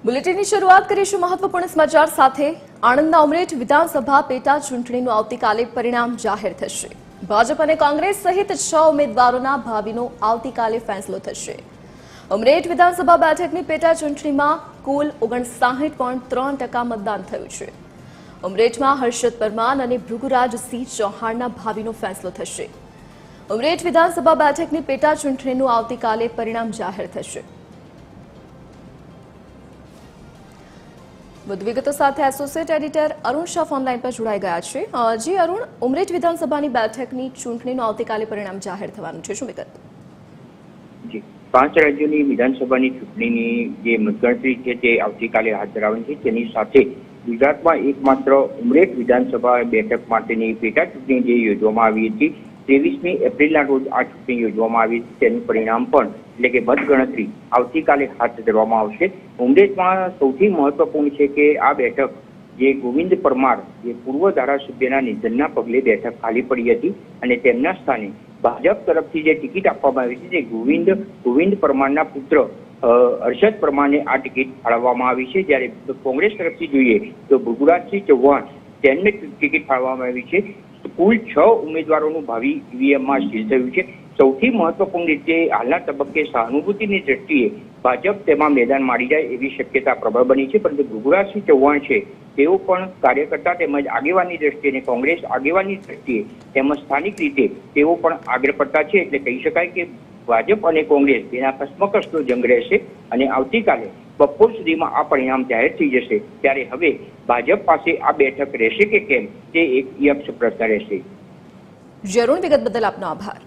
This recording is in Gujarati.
બુલેટિનની શરૂઆત કરીશું મહત્વપૂર્ણ સમાચાર સાથે। આણંદના ઉમરેઠ વિધાનસભા પેટા ચૂંટણીનું આવતીકાલે પરિણામ જાહેર થશે। ભાજપ અને કોંગ્રેસ સહિત 6 ઉમેદવારોના ભાવિનો આવતીકાલે ફેસલો થશે। ઉમરેઠ વિધાનસભા બેઠકની પેટા ચૂંટણીમાં કુલ 59.3% મતદાન થયું છે। ઉમરેઠમાં હર્ષદ પરમાર અને ભૃગુરાજસિંહ ચૌહાણના ભાવિનો ફેસલો થશે। ઉમરેઠ વિધાનસભા બેઠકની પેટા ચૂંટણીનું આવતીકાલે પરિણામ જાહેર થશે। વધુ વિગતો સાથે associate editor Arun Shah online પર જોડાઈ ગયા છે। જી અરુણ, ઉમરેઠ વિધાનસભાની બેઠકની ચૂંટણીનું આવતીકાલે પરિણામ જાહેર થવાનું છે, શું વિગત? જી, 5 રાજ્યોની વિધાનસભાની ચૂંટણીની જે મતગણતરી છે તે આવતીકાલે હાથ ધરાવવાની છે। તેની સાથે ગુજરાતમાં એકમાત્ર ઉમરેઠ વિધાનસભા બેઠક માટેની પેટા ચૂંટણી જે યોજવામાં આવી હતી 23મી એપ્રિલના રોજ આ ચૂંટણી યોજવામાં આવી હતી। તેનું પરિણામ પણ એટલે કે મતગણતરી આવતીકાલે હાથ ધરવામાં આવશે। ઉમરેઠમાં સૌથી મહત્વપૂર્ણ છે કે આ બેઠક જે ગોવિંદ પરમાર જે પૂર્વ ધારાસભ્યના નિધનના પગલે બેઠક ખાલી પડી હતી અને તેમના સ્થાને ભાજપ તરફથી જે ટિકિટ આપવામાં આવી છે તે ગોવિંદ પરમારના પુત્ર હર્ષદ પરમારને આ ટિકિટ ફાળવવામાં આવી છે। જ્યારે કોંગ્રેસ તરફથી જોઈએ તો ભૃગુરાજસિંહ ચૌહાણ તેમને ટિકિટ ફાળવવામાં આવી છે। કુલ 6 ઉમેદવારોનું ભાવિ ઈવીએમમાં સીલ થયું છે। સૌથી મહત્વપૂર્ણ રીતે હાલના તબક્કે સહાનુભૂતિની દ્રષ્ટિએ ભાજપ તેમાં મેદાન મારી જાય એવી શક્યતા પ્રબળ બની છે, પરંતુ ભૃગુરાજસિંહ ચૌહાણ છે તેઓ પણ કાર્યકર્તા તેમજ આગેવાની દ્રષ્ટિએ અને કોંગ્રેસ આગેવાની દ્રષ્ટિએ તેમજ સ્થાનિક રીતે તેઓ પણ આગળ પડતા છે। એટલે કહી શકાય કે ભાજપ અને કોંગ્રેસ તેના કસમકસનો જંગ રહેશે અને આવતીકાલે બપોર સુધીમાં આ પરિણામ જાહેર થઈ જશે। ત્યારે હવે ભાજપ પાસે આ બેઠક રહેશે કે કેમ તે એક યક્ષ પ્રશ્ન રહેશે। જરૂર વિગત બદલ આપનો આભાર।